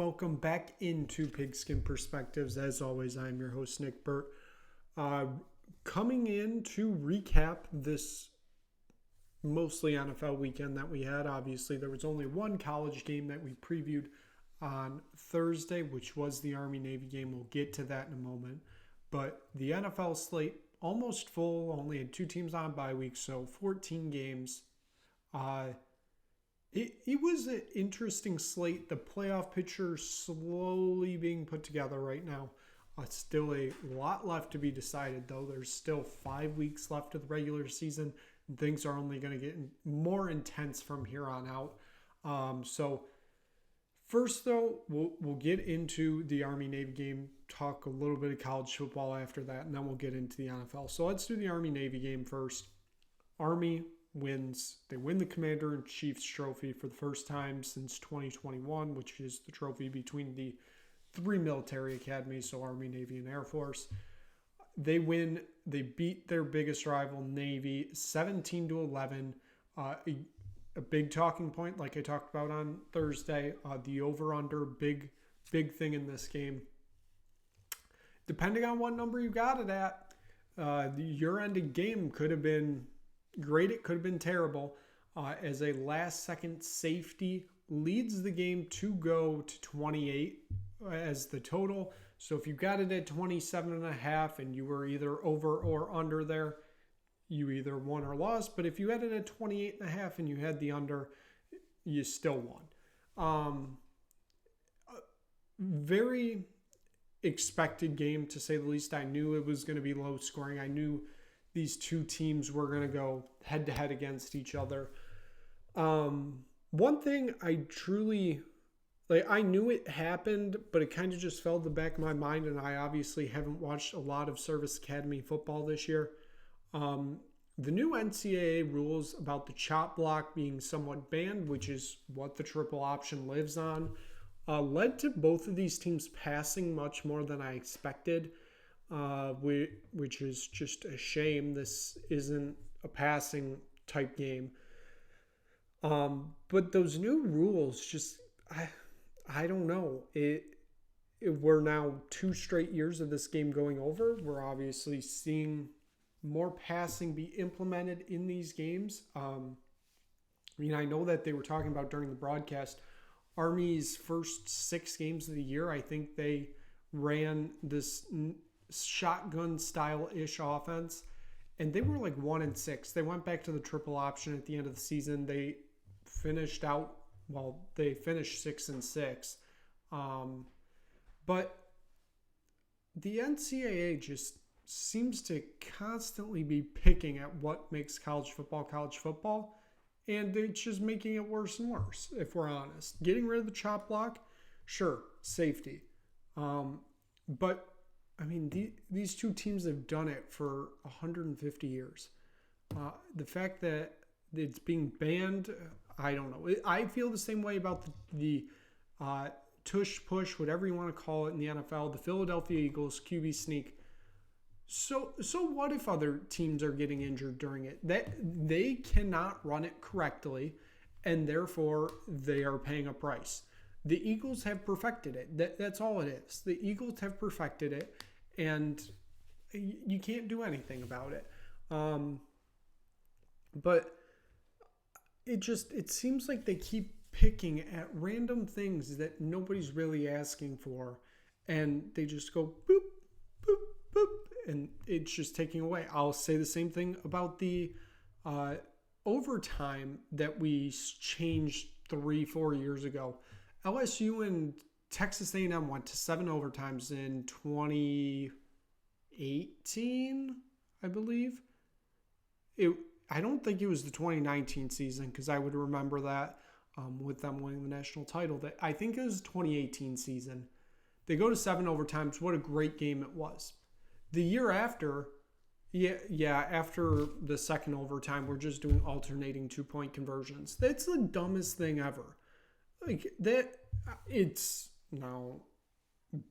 Welcome back into Pigskin Perspectives. As always, I'm your host, Nick Burt. Coming in to recap this mostly NFL weekend that we had. Obviously, there was only one college game that we previewed on Thursday, which was the Army-Navy game. We'll get to that in a moment. But the NFL slate, almost full, only had two teams on bye week, so 14 games. It was an interesting slate. The playoff picture slowly being put together right now. Still a lot left to be decided, though. There's still 5 weeks left of the regular season, and things are only going to get more intense from here on out. So first, though, we'll get into the Army-Navy game, talk a little bit of college football after that, and then we'll get into the NFL. So let's do the Army-Navy game first. Army wins. They win the Commander-in-Chief's trophy for the first time since 2021, which is the trophy between the three military academies, so Army, Navy, and Air Force. They win. They beat their biggest rival, Navy, 17-11. A big talking point, like I talked about on Thursday, the over-under, big thing in this game. Depending on what number you got it at, the year-ending game could have been great. It could have been terrible, as a last-second safety leads the game to go to 28 as the total. So if you got it at 27.5 and you were either over or under there, you either won or lost. But if you had it at 28.5 and you had the under, you still won. Very expected game, to say the least. I knew it was going to be low scoring. I knew these two teams were going to go head-to-head against each other. One thing I truly, I knew it happened, but it kind of just fell to the back of my mind, and I obviously haven't watched a lot of Service Academy football this year. The new NCAA rules about the chop block being somewhat banned, which is what the triple option lives on, led to both of these teams passing much more than I expected. Which is just a shame. This isn't a passing type game. But those new rules just, I don't know. We're now 2 straight years of this game going over. We're obviously seeing more passing be implemented in these games. I know that they were talking about during the broadcast, Army's first 6 games of the year, I think they ran this shotgun style-ish offense, and they were like 1-6. They went back to the triple option at the end of the season. They finished 6-6. But the NCAA just seems to constantly be picking at what makes college football, and it's just making it worse and worse, if we're honest. Getting rid of the chop block, sure, safety. But I mean, these two teams have done it for 150 years. The fact that it's being banned, I don't know. I feel the same way about the tush push, whatever you want to call it in the NFL, the Philadelphia Eagles QB sneak. So what if other teams are getting injured during it? That they cannot run it correctly, and therefore they are paying a price. The Eagles have perfected it. That's all it is. The Eagles have perfected it, and you can't do anything about it. But it seems like they keep picking at random things that nobody's really asking for, and they just go boop, boop, boop, and it's just taking away. I'll say the same thing about the overtime that we changed 3-4 years ago. LSU and Texas A&M went to 7 overtimes in 2018, I believe. I don't think it was the 2019 season, because I would remember that with them winning the national title. I think it was the 2018 season. They go to 7 overtimes. What a great game it was. The year after, after the second overtime, we're just doing alternating 2-point conversions. That's the dumbest thing ever. Like that, it's now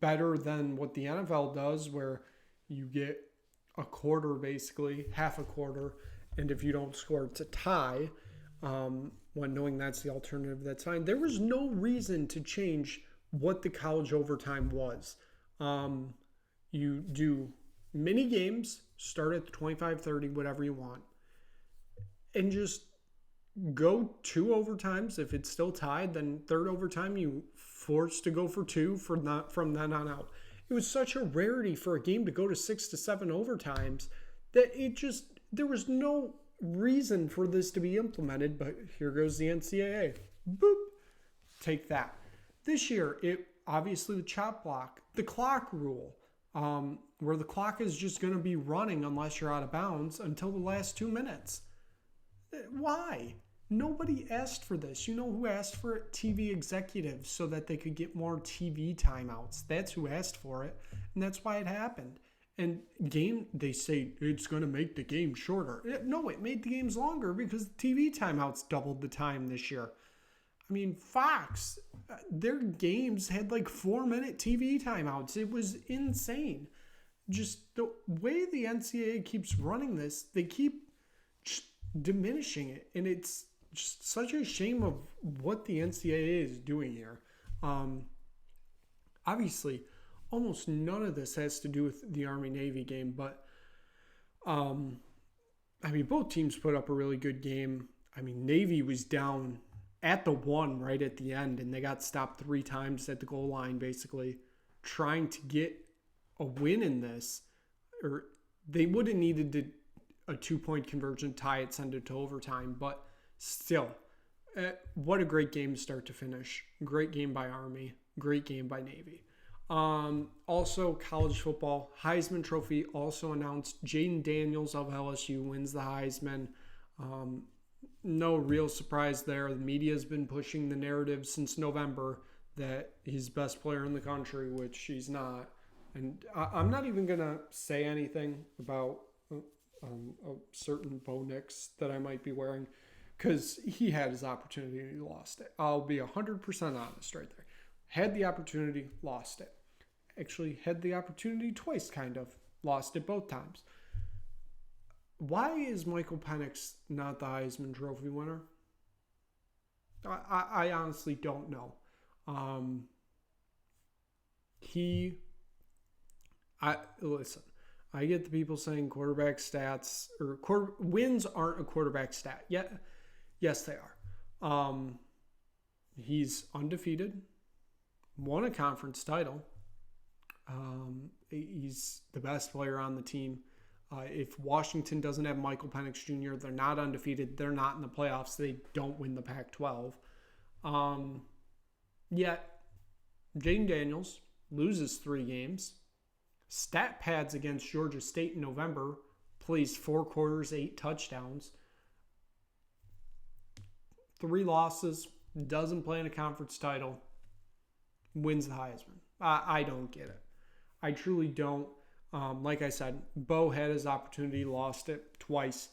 better than what the NFL does, where you get a quarter, basically half a quarter, and if you don't score, it's a tie. When knowing that's the alternative, that's fine. There was no reason to change what the college overtime was. You do mini games, start at the 25, 30, whatever you want, and just go 2 overtimes. If it's still tied, then third overtime you forced to go for 2 from then on out. It was such a rarity for a game to go to 6 to 7 overtimes that there was no reason for this to be implemented, but here goes the NCAA. Boop. Take that. This year, it obviously the chop block, the clock rule, where the clock is just going to be running unless you're out of bounds until the last 2 minutes. Why? Nobody asked for this. You know who asked for it? TV executives, so that they could get more TV timeouts. That's who asked for it, and that's why it happened. And they say it's going to make the game shorter. No, it made the games longer because the TV timeouts doubled the time this year. I mean, Fox, their games had like 4-minute TV timeouts. It was insane. Just the way the NCAA keeps running this, they keep just diminishing it. And it's just such a shame of what the NCAA is doing here. Obviously, almost none of this has to do with the Army-Navy game, but both teams put up a really good game. I mean, Navy was down at the 1 right at the end, and they got stopped 3 times at the goal line, basically trying to get a win in this. Or they would have needed a 2-point conversion, tie it, send it to overtime, but still, what a great game start to finish. Great game by Army, great game by Navy. Also, college football, Heisman Trophy also announced. Jayden Daniels of LSU wins the Heisman. No real surprise there. The media has been pushing the narrative since November that he's best player in the country, which he's not. And I'm not even going to say anything about a certain Bo Nix that I might be wearing, because he had his opportunity and he lost it. I'll be 100% honest right there. Had the opportunity, lost it. Actually, had the opportunity twice, kind of. Lost it both times. Why is Michael Penix not the Heisman Trophy winner? I honestly don't know. Listen, I get the people saying quarterback stats or wins aren't a quarterback stat. Yes, they are. He's undefeated, won a conference title. He's the best player on the team. If Washington doesn't have Michael Penix Jr., they're not undefeated. They're not in the playoffs. They don't win the Pac-12. Yet, Jayden Daniels loses 3 games. Stat pads against Georgia State in November. Plays 4 quarters, 8 touchdowns. 3 losses. Doesn't play in a conference title. Wins the Heisman. I don't get it. I truly don't. Like I said, Bo had his opportunity, lost it twice.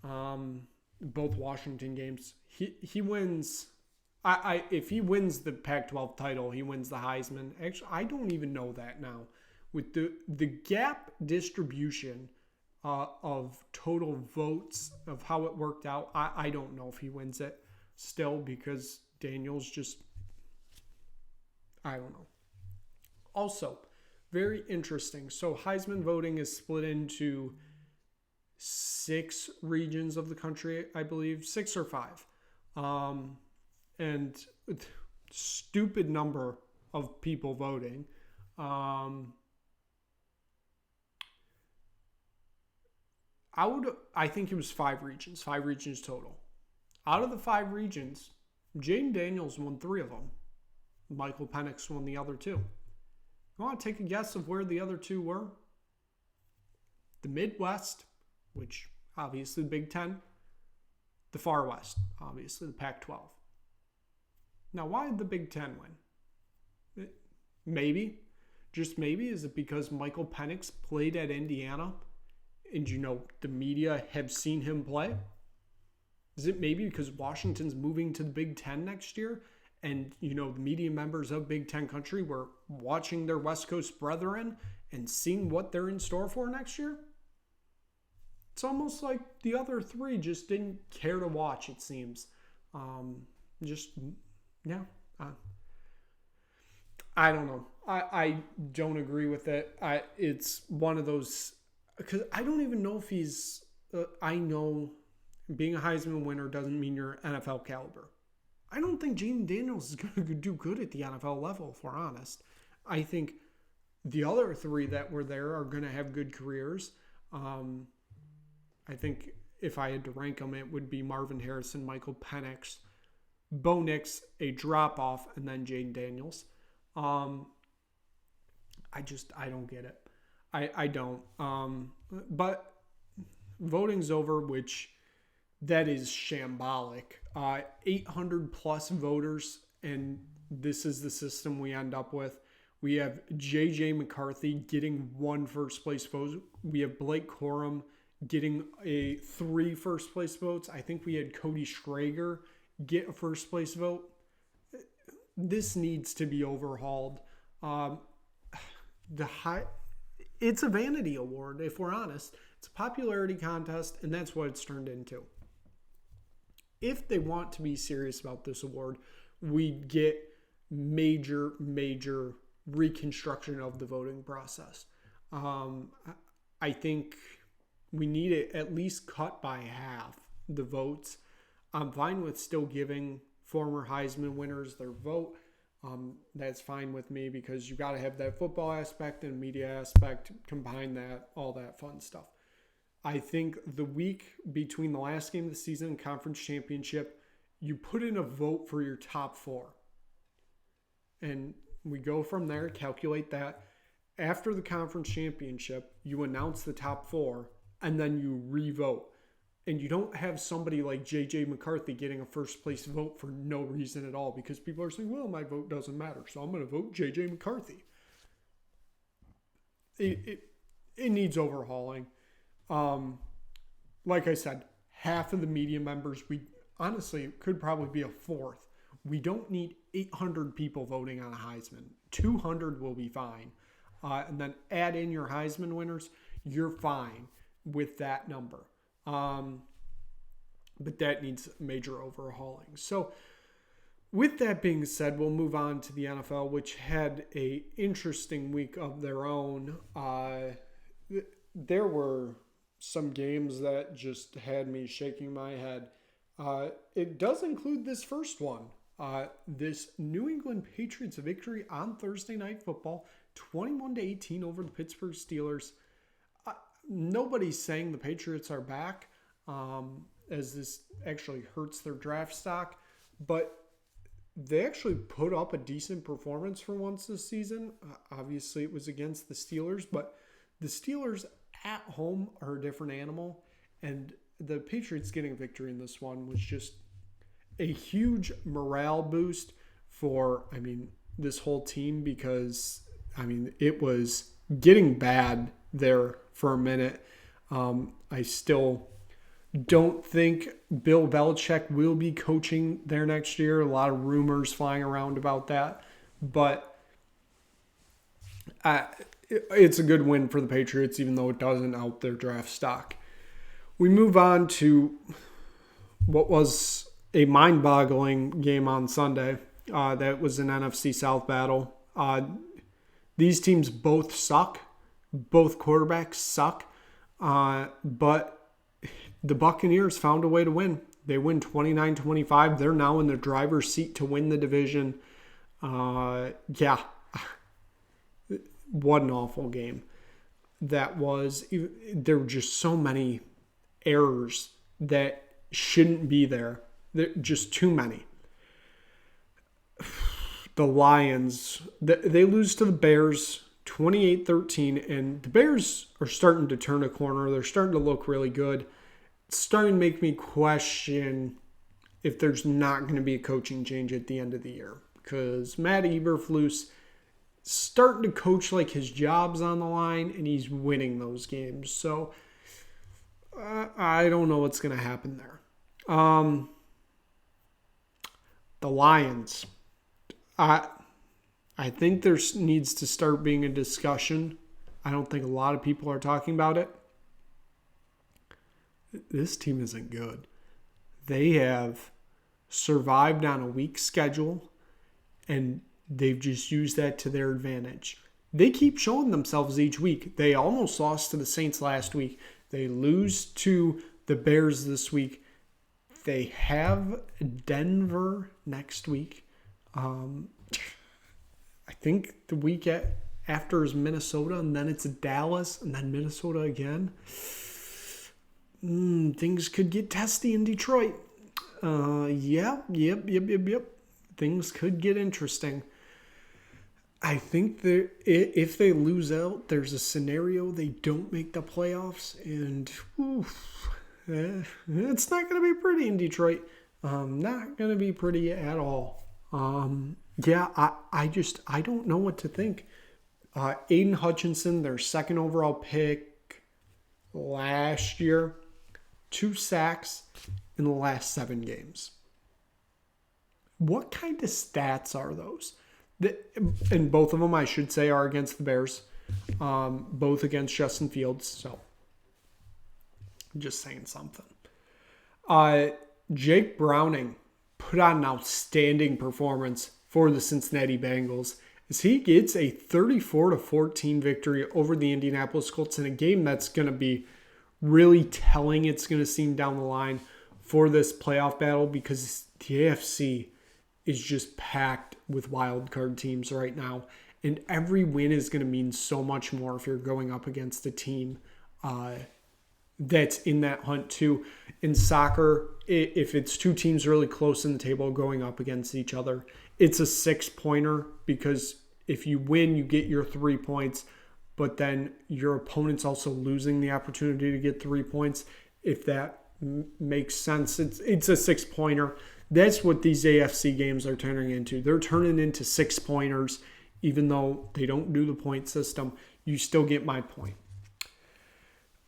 Both Washington games. He wins. If he wins the Pac-12 title, he wins the Heisman. Actually, I don't even know that now. With the gap distribution of total votes of how it worked out, I don't know if he wins it still, because Daniels just, I don't know. Also, very interesting. So Heisman voting is split into 6 regions of the country, I believe, 6 or 5. And stupid number of people voting. I think it was 5 regions total. Out of the 5 regions, Jayden Daniels won 3 of them. Michael Penix won the other 2. You want to take a guess of where the other 2 were? The Midwest, which obviously the Big Ten. The Far West, obviously the Pac-12. Now, why did the Big Ten win? Maybe, just maybe, is it because Michael Penix played at Indiana and, the media have seen him play? Is it maybe because Washington's moving to the Big Ten next year and, the media members of Big Ten country were watching their West Coast brethren and seeing what they're in store for next year? It's almost like the other 3 just didn't care to watch, it seems. I don't know. I don't agree with it. It's one of those, because I don't even know if he's. I know being a Heisman winner doesn't mean you're NFL caliber. I don't think Jayden Daniels is going to do good at the NFL level, if we're honest. I think the other three that were there are going to have good careers. I think if I had to rank them, it would be Marvin Harrison, Michael Penix, Bo Nix, a drop-off, and then Jayden Daniels. I don't get it. I don't. But voting's over, which that is shambolic. 800 plus voters, and this is the system we end up with. We have J.J. McCarthy getting 1 first place vote. We have Blake Corum getting 3 first place votes. I think we had Cody Schrager get a first place vote. This needs to be overhauled. It's a vanity award, if we're honest. It's a popularity contest, and that's what it's turned into. If they want to be serious about this award, we get major reconstruction of the voting process. I think we need it at least cut by half the votes. I'm fine with still giving former Heisman winners their vote. That's fine with me, because you got to have that football aspect and media aspect, combine that, all that fun stuff. I think the week between the last game of the season and conference championship, you put in a vote for your top 4. And we go from there, calculate that. After the conference championship, you announce the top 4, and then you re-vote. And you don't have somebody like J.J. McCarthy getting a first place vote for no reason at all, because people are saying, well, my vote doesn't matter, so I'm going to vote J.J. McCarthy. It needs overhauling. Like I said, half of the media members, we honestly could probably be a fourth. We don't need 800 people voting on a Heisman. 200 will be fine. And then add in your Heisman winners, you're fine with that number. But that needs major overhauling. So with that being said, we'll move on to the NFL, which had a interesting week of their own. There were some games that just had me shaking my head. It does include this first one. This New England Patriots victory on Thursday Night Football, 21-18 over the Pittsburgh Steelers. Nobody's saying the Patriots are back, as this actually hurts their draft stock, but they actually put up a decent performance for once this season. Obviously, it was against the Steelers, but the Steelers at home are a different animal, and the Patriots getting a victory in this one was just a huge morale boost for, this whole team, because, it was getting bad there for a minute. I still don't think Bill Belichick will be coaching there next year. A lot of rumors flying around about that, but it's a good win for the Patriots, even though it doesn't out their draft stock. We move on to what was a mind-boggling game on Sunday. That was an NFC South battle. These teams both suck. Both quarterbacks suck. But the Buccaneers found a way to win. They win 29-25. They're now in the driver's seat to win the division. Yeah. What an awful game that was. There were just so many errors that shouldn't be there. Just too many. The Lions, they lose to the Bears 28-13, and the Bears are starting to turn a corner. They're starting to look really good. It's starting to make me question if there's not going to be a coaching change at the end of the year, because Matt Eberflus starting to coach like his job's on the line, and he's winning those games. So I don't know what's going to happen there. The Lions. I think there needs to start being a discussion. I don't think a lot of people are talking about it. This team isn't good. They have survived on a weak schedule and They've just used that to their advantage. They keep showing themselves each week. They almost lost to the Saints last week. They lose to the Bears this week. They have Denver next week. I think the week after is Minnesota, and then it's Dallas, and then Minnesota again. Things could get testy in Detroit. Yep. Things could get interesting. I think that if they lose out, there's a scenario they don't make the playoffs, and it's not going to be pretty in Detroit. Not going to be pretty at all. I don't know what to think. Aiden Hutchinson, their second overall pick last year, 2 sacks in the last 7 games. What kind of stats are those? And both of them, I should say, are against the Bears. Both against Justin Fields. So, just saying something. Jake Browning put on an outstanding performance for the Cincinnati Bengals as he gets a 34-14 victory over the Indianapolis Colts in a game that's going to be really telling. It's going to seem down the line for this playoff battle because the AFC is just packed with wild card teams right now. And every win is going to mean so much more if you're going up against a team that's in that hunt too. In soccer, if it's 2 teams really close in the table going up against each other, it's a 6-pointer because if you win, you get your 3 points, but then your opponent's also losing the opportunity to get 3 points. If that makes sense, it's a 6-pointer. That's what these AFC games are turning into. They're turning into 6-pointers. Even though they don't do the point system, you still get my point.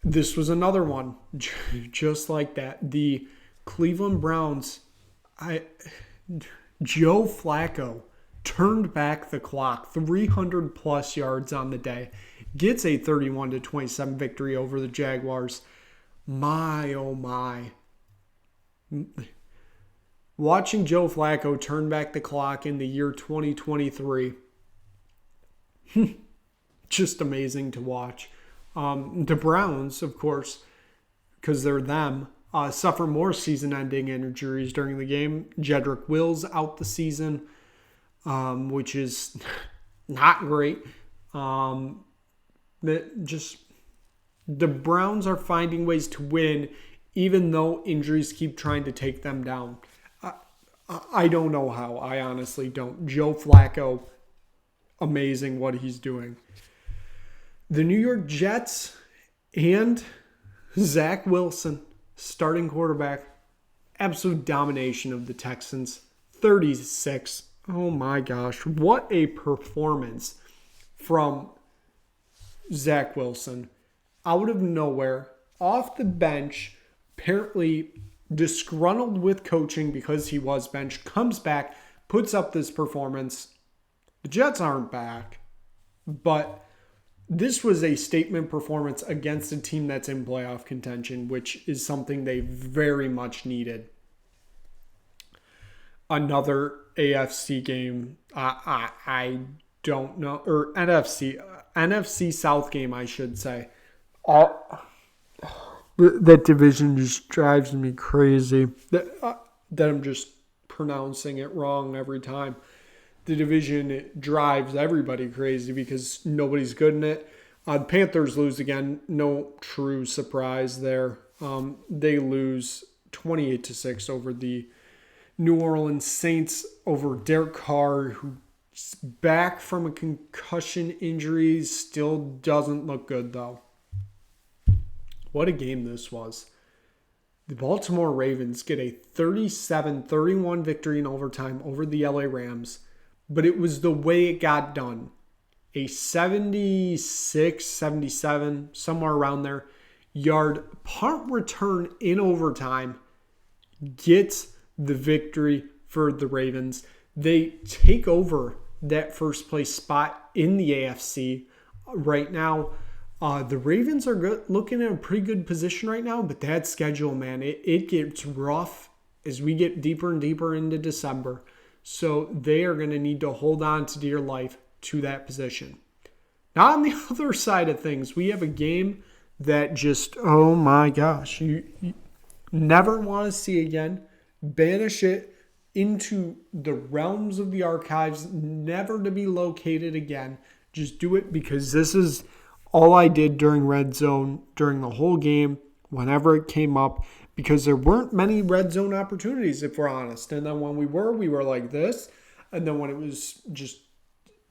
This was another one, just like that. The Cleveland Browns, Joe Flacco turned back the clock, 300-plus yards on the day, gets a 31-27 victory over the Jaguars. My, oh my. Watching Joe Flacco turn back the clock in the year 2023, just amazing to watch. The Browns, of course, because they're them, suffer more season-ending injuries during the game. Jedrick Wills out the season, which is not great. The Browns are finding ways to win, even though injuries keep trying to take them down. I don't know how. I honestly don't. Joe Flacco, amazing what he's doing. The New York Jets and Zach Wilson, starting quarterback, absolute domination of the Texans, 36. Oh my gosh, what a performance from Zach Wilson. Out of nowhere, off the bench, apparently disgruntled with coaching because he was benched, comes back, puts up this performance. The Jets aren't back, but this was a statement performance against a team that's in playoff contention, which is something they very much needed. Another AFC game, I don't know, or NFC South game, I should say. That division just drives me crazy. That I'm just pronouncing it wrong every time. The division, it drives everybody crazy because nobody's good in it. The Panthers lose again. No true surprise there. They lose 28-6 over the New Orleans Saints over Derek Carr, who's back from a concussion injury. Still doesn't look good, though. What a game this was. The Baltimore Ravens get a 37-31 victory in overtime over the LA Rams. But it was the way it got done. A 76, 77, somewhere around there, yard punt return in overtime gets the victory for the Ravens. They take over that first place spot in the AFC right now. The Ravens are looking at a pretty good position right now, but that schedule, man, it gets rough as we get deeper and deeper into December. So they are going to need to hold on to dear life to that position. Now, on the other side of things, we have a game that just, oh my gosh, you never want to see again. Banish it into the realms of the archives, never to be located again. Just do it because this is all I did during red zone, during the whole game, whenever it came up, because there weren't many red zone opportunities, if we're honest. And then when we were like this. And then when it was just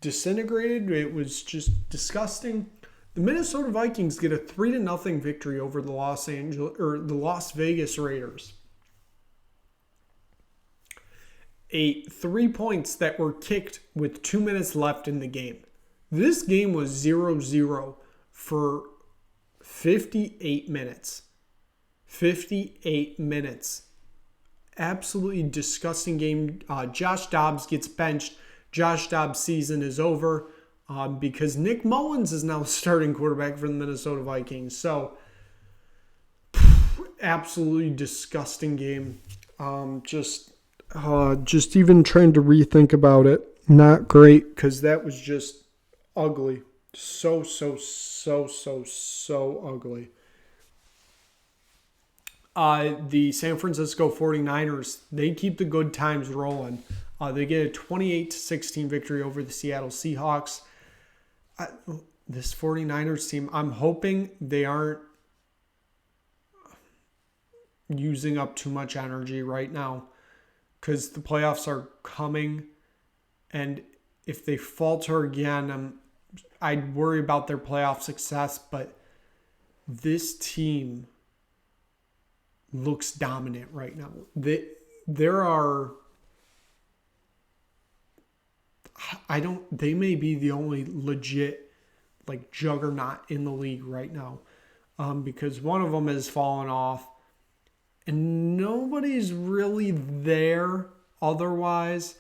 disintegrated, it was just disgusting. The Minnesota Vikings get a 3-0 victory over the Las Vegas Raiders. 3 points that were kicked with 2 minutes left in the game. This game was 0-0 for 58 minutes. 58 minutes. Absolutely disgusting game. Josh Dobbs gets benched. Josh Dobbs' season is over because Nick Mullins is now starting quarterback for the Minnesota Vikings. So, absolutely disgusting game. Just even trying to rethink about it, not great because that was just ugly. So ugly. The San Francisco 49ers, they keep the good times rolling. They get a 28-16 victory over the Seattle Seahawks. This 49ers team, I'm hoping they aren't using up too much energy right now because the playoffs are coming. And if they falter again, I'd worry about their playoff success. But this team looks dominant right now. They may be the only legit juggernaut in the league right now because one of them has fallen off and nobody's really there otherwise.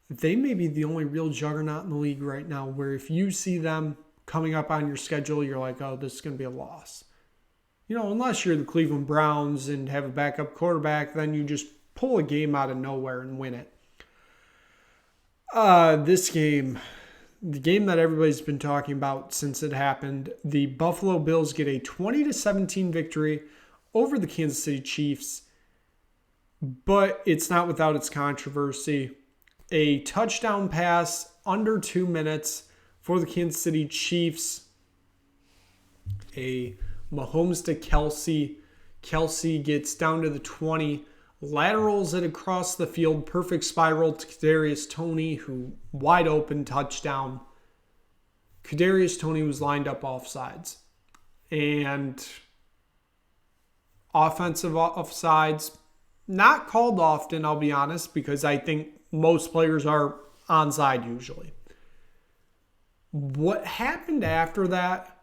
They may be the only real juggernaut in the league right now where if you see them coming up on your schedule, you're like, oh, this is going to be a loss. Unless you're the Cleveland Browns and have a backup quarterback, then you just pull a game out of nowhere and win it. This game, the game that everybody's been talking about since it happened, the Buffalo Bills get a 20-17 victory over the Kansas City Chiefs, but it's not without its controversy. A touchdown pass under 2 minutes for the Kansas City Chiefs. A Mahomes to Kelsey. Kelsey gets down to the 20, laterals it across the field, perfect spiral to Kadarius Toney, who wide open touchdown. Kadarius Toney was lined up offsides. And offensive offsides, not called often, I'll be honest, because I think most players are onside usually. What happened after that,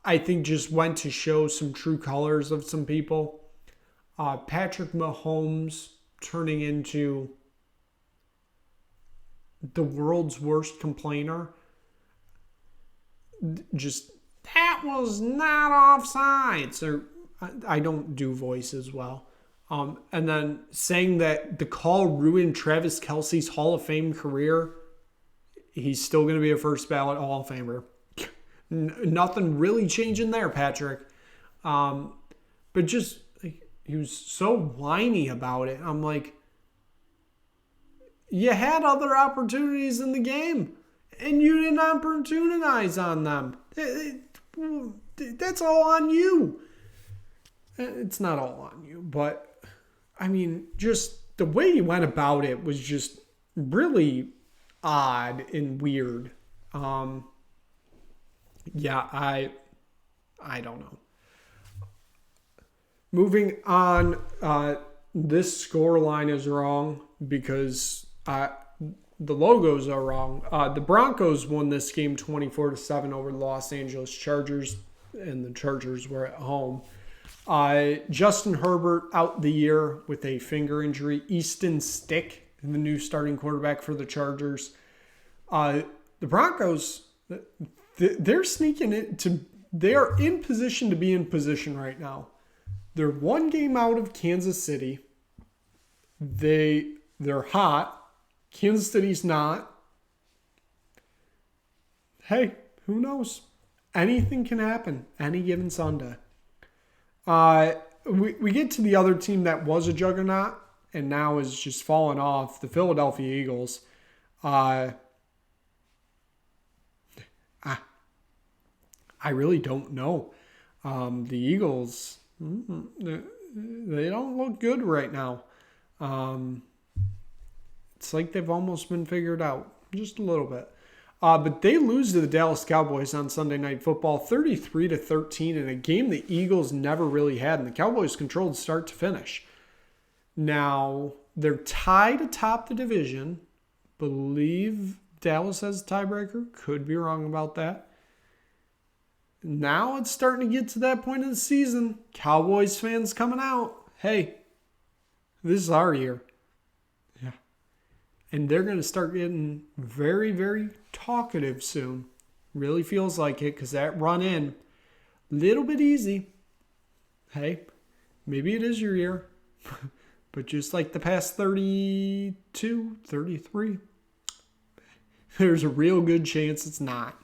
I think just went to show some true colors of some people. Patrick Mahomes turning into the world's worst complainer. Just, that was not offsides. Or I don't do voices well. And then saying that the call ruined Travis Kelce's Hall of Fame career. He's still going to be a first ballot Hall of Famer. Nothing really changing there, Patrick. But just, he was so whiny about it. I'm like, you had other opportunities in the game, and you didn't opportunize on them. That's all on you. It's not all on you, but, I mean, just the way he went about it was just really odd and weird. Yeah, I don't know. Moving on, this score line is wrong because the logos are wrong. The Broncos won this game 24-7 over the Los Angeles Chargers, and the Chargers were at home. Justin Herbert out the year with a finger injury. Easton Stick, the new starting quarterback for the Chargers. The Broncos, they're sneaking it to. They are in position to be in position right now. They're one game out of Kansas City. They're hot. Kansas City's not. Hey, who knows? Anything can happen any given Sunday. We get to the other team that was a juggernaut and now is just falling off, the Philadelphia Eagles. I really don't know. The Eagles, they don't look good right now. It's like they've almost been figured out, just a little bit. But they lose to the Dallas Cowboys on Sunday Night Football, 33-13, in a game the Eagles never really had, and the Cowboys controlled start to finish. Now, they're tied atop the division. Believe Dallas has a tiebreaker. Could be wrong about that. Now it's starting to get to that point of the season. Cowboys fans coming out. Hey, this is our year. Yeah. And they're going to start getting very, very talkative soon. Really feels like it because that run in, little bit easy. Hey, maybe it is your year. But just like the past 32, 33, there's a real good chance it's not.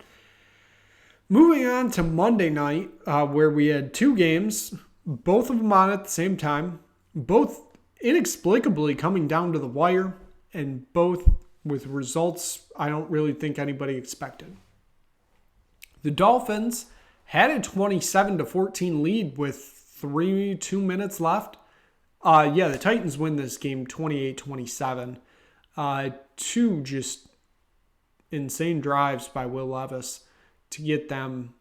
Moving on to Monday night, where we had two games, both of them on at the same time, both inexplicably coming down to the wire, and both with results I don't really think anybody expected. The Dolphins had a 27-14 lead with 2 minutes left. The Titans win this game 28-27. Two just insane drives by Will Levis to get them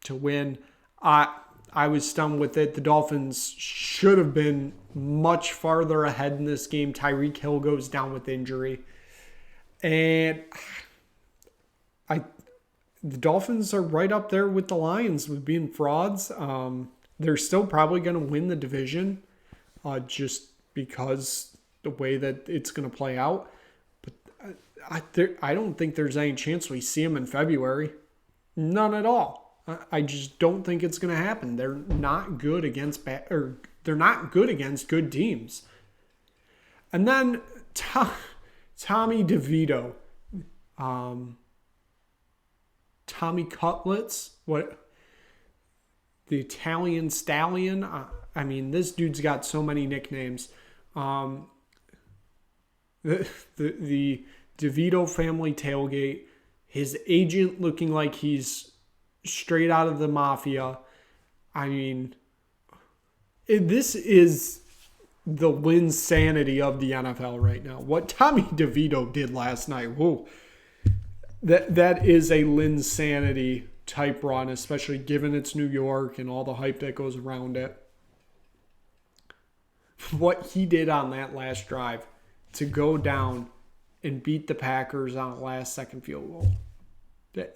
to win. I was stunned with it. The Dolphins should have been much farther ahead in this game. Tyreek Hill goes down with injury. And the Dolphins are right up there with the Lions with being frauds. They're still probably going to win the division just because the way that it's going to play out. But I don't think there's any chance we see them in February. None at all. I just don't think it's going to happen. They're not good against they're not good against good teams. And then Tommy DeVito, Tommy Cutlets, the Italian Stallion. I mean, this dude's got so many nicknames. The DeVito family tailgate. His agent looking like he's straight out of the mafia. I mean, this is the Linsanity of the NFL right now. What Tommy DeVito did last night, whoa. That is a Linsanity type run, especially given it's New York and all the hype that goes around it. What he did on that last drive to go down and beat the Packers on a last-second field goal.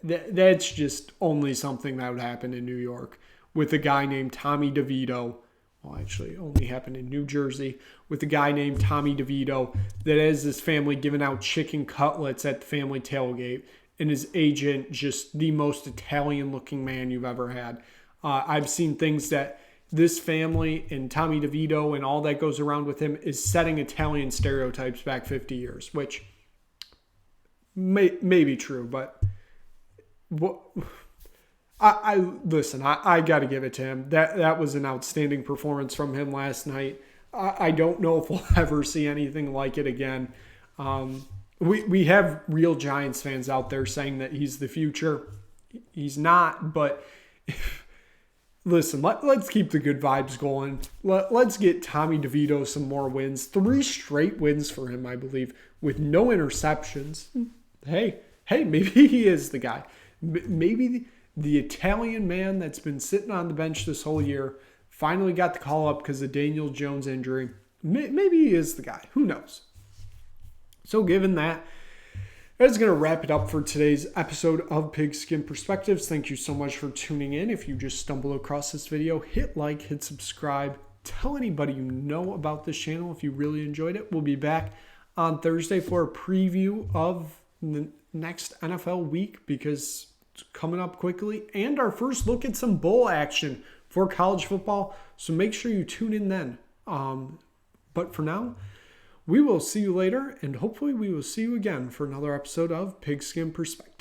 That's just only something that would happen in New York with a guy named Tommy DeVito. Well, actually, it only happened in New Jersey with a guy named Tommy DeVito that has his family giving out chicken cutlets at the family tailgate, and his agent just the most Italian-looking man you've ever had. I've seen things that this family and Tommy DeVito and all that goes around with him is setting Italian stereotypes back 50 years, which may be true, but I got to give it to him. That was an outstanding performance from him last night. I don't know if we'll ever see anything like it again. We have real Giants fans out there saying that he's the future. He's not, but listen, let's keep the good vibes going. Let's get Tommy DeVito some more wins. 3 straight wins for him, I believe, with no interceptions. Hey, maybe he is the guy. Maybe the Italian man that's been sitting on the bench this whole year finally got the call up because of Daniel Jones' injury. Maybe he is the guy. Who knows? So given that, that's going to wrap it up for today's episode of Pigskin Perspectives. Thank you so much for tuning in. If you just stumbled across this video, hit like, hit subscribe. Tell anybody you know about this channel if you really enjoyed it. We'll be back on Thursday for a preview of the next NFL week because it's coming up quickly, and our first look at some bowl action for college football. So make sure you tune in then. But for now, We will see you later, and hopefully we will see you again for another episode of Pigskin Perspectives.